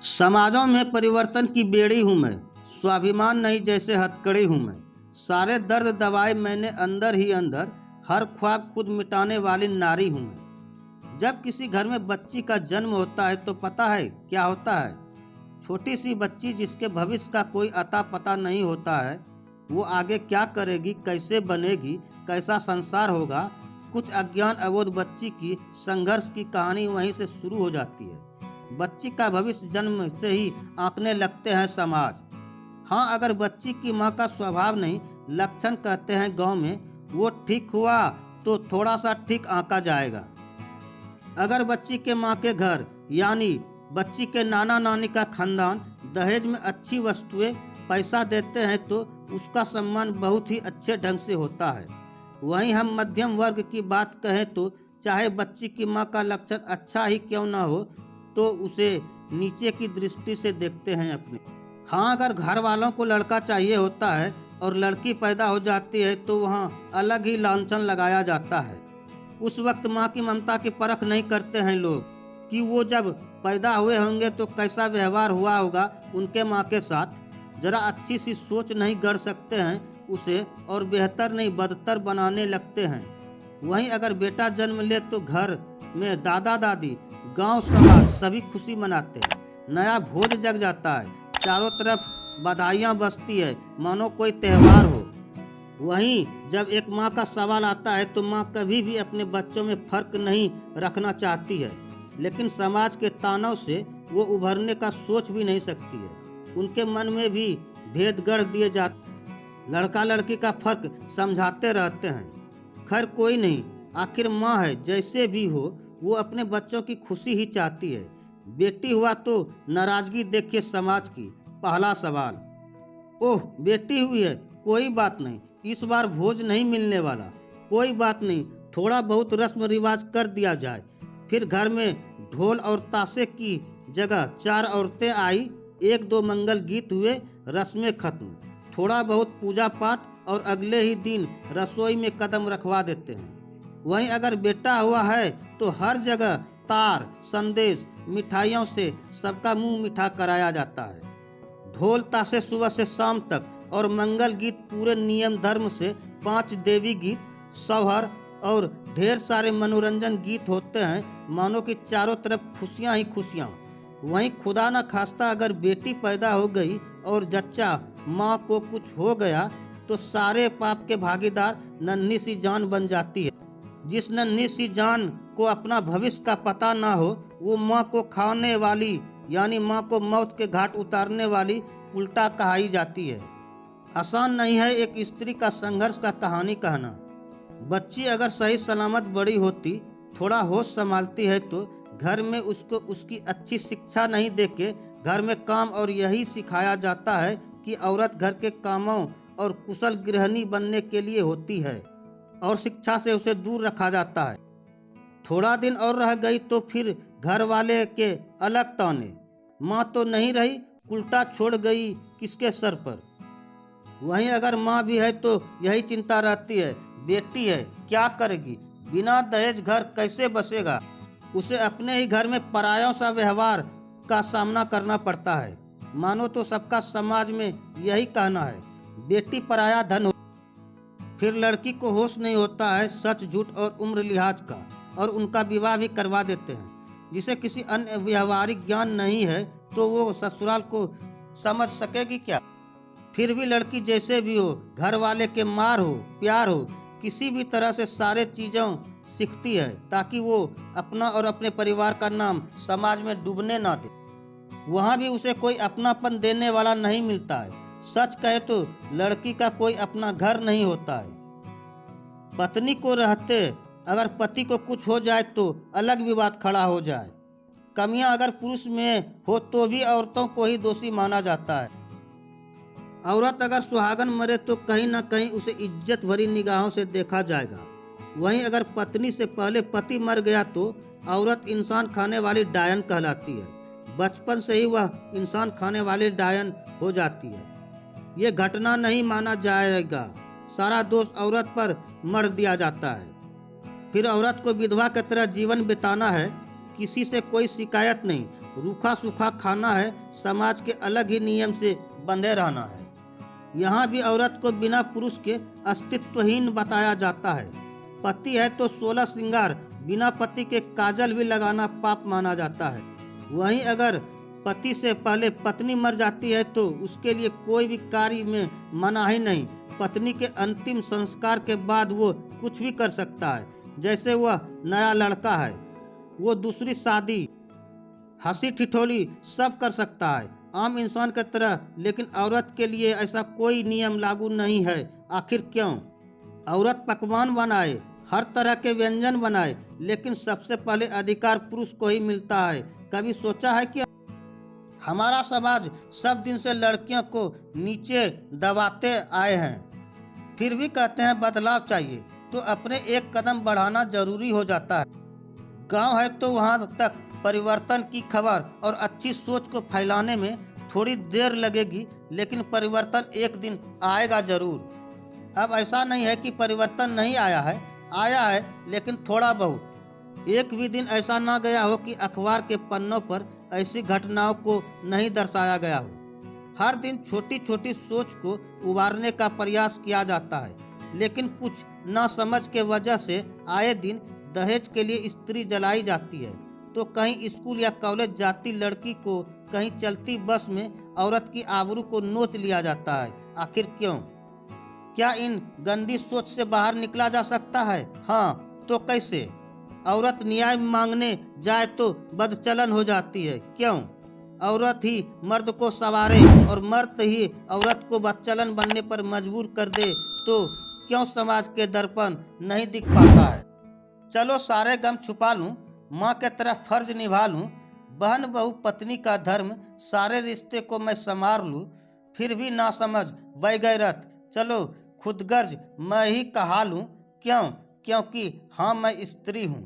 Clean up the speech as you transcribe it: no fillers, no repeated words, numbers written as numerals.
समाजों में परिवर्तन की बेड़ी हूँ मैं, स्वाभिमान नहीं जैसे हथकड़ी हूँ मैं। सारे दर्द दवाए मैंने अंदर ही अंदर, हर ख्वाब खुद मिटाने वाली नारी हूँ मैं। जब किसी घर में बच्ची का जन्म होता है तो पता है क्या होता है। छोटी सी बच्ची जिसके भविष्य का कोई अता पता नहीं होता है, वो आगे क्या करेगी, कैसे बनेगी, कैसा संसार होगा। कुछ अज्ञान अबोध बच्ची की संघर्ष की कहानी वहीं से शुरू हो जाती है। बच्ची का भविष्य जन्म से ही आंकने लगते हैं समाज। हाँ, अगर बच्ची की माँ का स्वभाव नहीं, लक्षण कहते हैं गांव में, वो ठीक हुआ तो थोड़ा सा ठीक आंका जाएगा। अगर बच्ची के माँ के घर यानी बच्ची के नाना नानी का खानदान दहेज में अच्छी वस्तुएं पैसा देते हैं तो उसका सम्मान बहुत ही अच्छे ढंग से होता है। वहीं हम मध्यम वर्ग की बात कहें तो चाहे बच्ची की माँ का लक्षण अच्छा ही क्यों ना हो, तो उसे नीचे की दृष्टि से देखते हैं अपने। हाँ, अगर घर वालों को लड़का चाहिए होता है और लड़की पैदा हो जाती है तो वहाँ अलग ही लांछन लगाया जाता है। उस वक्त माँ की ममता की परख नहीं करते हैं लोग कि वो जब पैदा हुए होंगे तो कैसा व्यवहार हुआ होगा उनके माँ के साथ। जरा अच्छी सी सोच नहीं गढ़ सकते हैं उसे, और बेहतर नहीं बदतर बनाने लगते हैं। वहीं अगर बेटा जन्म ले तो घर में दादा दादी, गांव समाज सभी खुशी मनाते हैं। नया भोज जग जाता है, चारों तरफ बधाइयाँ बजती है, मानो कोई त्यौहार हो। वहीं जब एक माँ का सवाल आता है तो माँ कभी भी अपने बच्चों में फर्क नहीं रखना चाहती है, लेकिन समाज के तानव से वो उभरने का सोच भी नहीं सकती है। उनके मन में भी भेद गढ़ दिए जाते, लड़का लड़की का फर्क समझाते रहते हैं। खैर कोई नहीं, आखिर माँ है, जैसे भी हो वो अपने बच्चों की खुशी ही चाहती है। बेटी हुआ तो नाराजगी देखिए समाज की। पहला सवाल, ओह बेटी हुई है, कोई बात नहीं, इस बार भोज नहीं मिलने वाला, कोई बात नहीं, थोड़ा बहुत रस्म रिवाज कर दिया जाए। फिर घर में ढोल और ताशे की जगह 4 औरतें आई, 1-2 मंगल गीत हुए, रस्में खत्म। थोड़ा बहुत पूजा पाठ और अगले ही दिन रसोई में कदम रखवा देते हैं। वहीं अगर बेटा हुआ है तो हर जगह तार, संदेश, मिठाइयों से सबका मुंह मीठा कराया जाता है। ढोल ताशे सुबह से शाम तक और मंगल गीत पूरे नियम धर्म से। 5 देवी गीत, सौहर और ढेर सारे मनोरंजन गीत होते हैं, मानो कि चारों तरफ खुशियां ही खुशियां। वहीं खुदा न खास्ता अगर बेटी पैदा हो गई और जच्चा माँ को कुछ हो गया तो सारे पाप के भागीदार नन्ही सी जान बन जाती है। जिस नन्ही सी जान को अपना भविष्य का पता ना हो, वो माँ को खाने वाली यानी माँ को मौत के घाट उतारने वाली उल्टा कहाई जाती है। आसान नहीं है एक स्त्री का संघर्ष का कहानी कहना। बच्ची अगर सही सलामत बड़ी होती, थोड़ा होश संभालती है तो घर में उसको उसकी अच्छी शिक्षा नहीं देके घर में काम और यही सिखाया जाता है कि औरत घर के कामों और कुशल गृहिणी बनने के लिए होती है, और शिक्षा से उसे दूर रखा जाता है। थोड़ा दिन और रह गई तो फिर घर वाले के अलग ताने, माँ तो नहीं रही, उल्टा छोड़ गई किसके सर पर। वहीं अगर माँ भी है तो यही चिंता रहती है, बेटी है क्या करेगी, बिना दहेज घर कैसे बसेगा। उसे अपने ही घर में परायों सा व्यवहार का सामना करना पड़ता है। मानो तो सबका समाज में यही कहना है, बेटी पराया धन हो। फिर लड़की को होश नहीं होता है सच झूठ और उम्र लिहाज का, और उनका विवाह भी करवा देते हैं। जिसे किसी अन्य व्यवहारिक ज्ञान नहीं है तो वो ससुराल को समझ सकेगी क्या। फिर भी लड़की जैसे भी हो, घर वाले के मार हो प्यार हो, किसी भी तरह से सारे चीज़ों सीखती है ताकि वो अपना और अपने परिवार का नाम समाज में डूबने ना दे। वहाँ भी उसे कोई अपनापन देने वाला नहीं मिलता है। सच कहे तो लड़की का कोई अपना घर नहीं होता है। पत्नी को रहते अगर पति को कुछ हो जाए तो अलग विवाद खड़ा हो जाए। कमियां अगर पुरुष में हो तो भी औरतों को ही दोषी माना जाता है। औरत अगर सुहागन मरे तो कहीं ना कहीं उसे इज्जत भरी निगाहों से देखा जाएगा। वहीं अगर पत्नी से पहले पति मर गया तो औरत इंसान खाने वाली डायन कहलाती है। बचपन से ही वह इंसान खाने वाली डायन हो जाती है। ये घटना नहीं माना जाएगा, सारा दोष औरत पर मढ़ दिया जाता है। फिर औरत को विधवा की तरह जीवन बिताना है, किसी से कोई शिकायत नहीं, रूखा सूखा खाना है, समाज के अलग ही नियम से बंधे रहना है। यहाँ भी औरत को बिना पुरुष के अस्तित्वहीन बताया जाता है। पति है तो 16 श्रृंगार, बिना पति के काजल भी लगाना पाप माना जाता है। वहीं अगर पति से पहले पत्नी मर जाती है तो उसके लिए कोई भी कार्य में मनाही नहीं। पत्नी के अंतिम संस्कार के बाद वो कुछ भी कर सकता है, जैसे वह नया लड़का है, वो दूसरी शादी, हंसी ठिठोली सब कर सकता है आम इंसान की तरह। लेकिन औरत के लिए ऐसा कोई नियम लागू नहीं है। आखिर क्यों? औरत पकवान बनाए, हर तरह के व्यंजन बनाए, लेकिन सबसे पहले अधिकार पुरुष को ही मिलता है। कभी सोचा है कि हमारा समाज सब दिन से लड़कियों को नीचे दबाते आए हैं, फिर भी कहते हैं बदलाव चाहिए, तो अपने एक कदम बढ़ाना जरूरी हो जाता है। गांव है तो वहां तक परिवर्तन की खबर और अच्छी सोच को फैलाने में थोड़ी देर लगेगी, लेकिन परिवर्तन एक दिन आएगा जरूर। अब ऐसा नहीं है कि परिवर्तन नहीं आया है, लेकिन थोड़ा बहुत। एक भी दिन ऐसा ना गया हो कि अखबार के पन्नों पर ऐसी घटनाओं को नहीं दर्शाया गया हो। हर दिन छोटी छोटी सोच को उबारने का प्रयास किया जाता है, लेकिन कुछ नासमझ के वजह से आए दिन दहेज के लिए स्त्री जलाई जाती है, तो कहीं स्कूल या कॉलेज जाती लड़की को, कहीं चलती बस में औरत की आबरू को नोच लिया जाता है। आखिर क्यों? क्या इन गंदी सोच से बाहर निकला जा सकता है? हाँ, तो कैसे? औरत न्याय मांगने जाए तो बदचलन हो जाती है। क्यों? औरत ही मर्द को सवारे और मर्द ही औरत को बदचलन बनने पर मजबूर कर दे तो क्यों समाज के दर्पण नहीं दिख पाता है? चलो सारे गम छुपा लूं, माँ के तरह फर्ज निभा लूं, बहन बहू पत्नी का धर्म, सारे रिश्ते को मैं संवार लूं, फिर भी ना समझ बेगैरत, चलो खुदगर्ज मैं ही कहा लूं। क्यों? क्योंकि हाँ मैं स्त्री हूँ।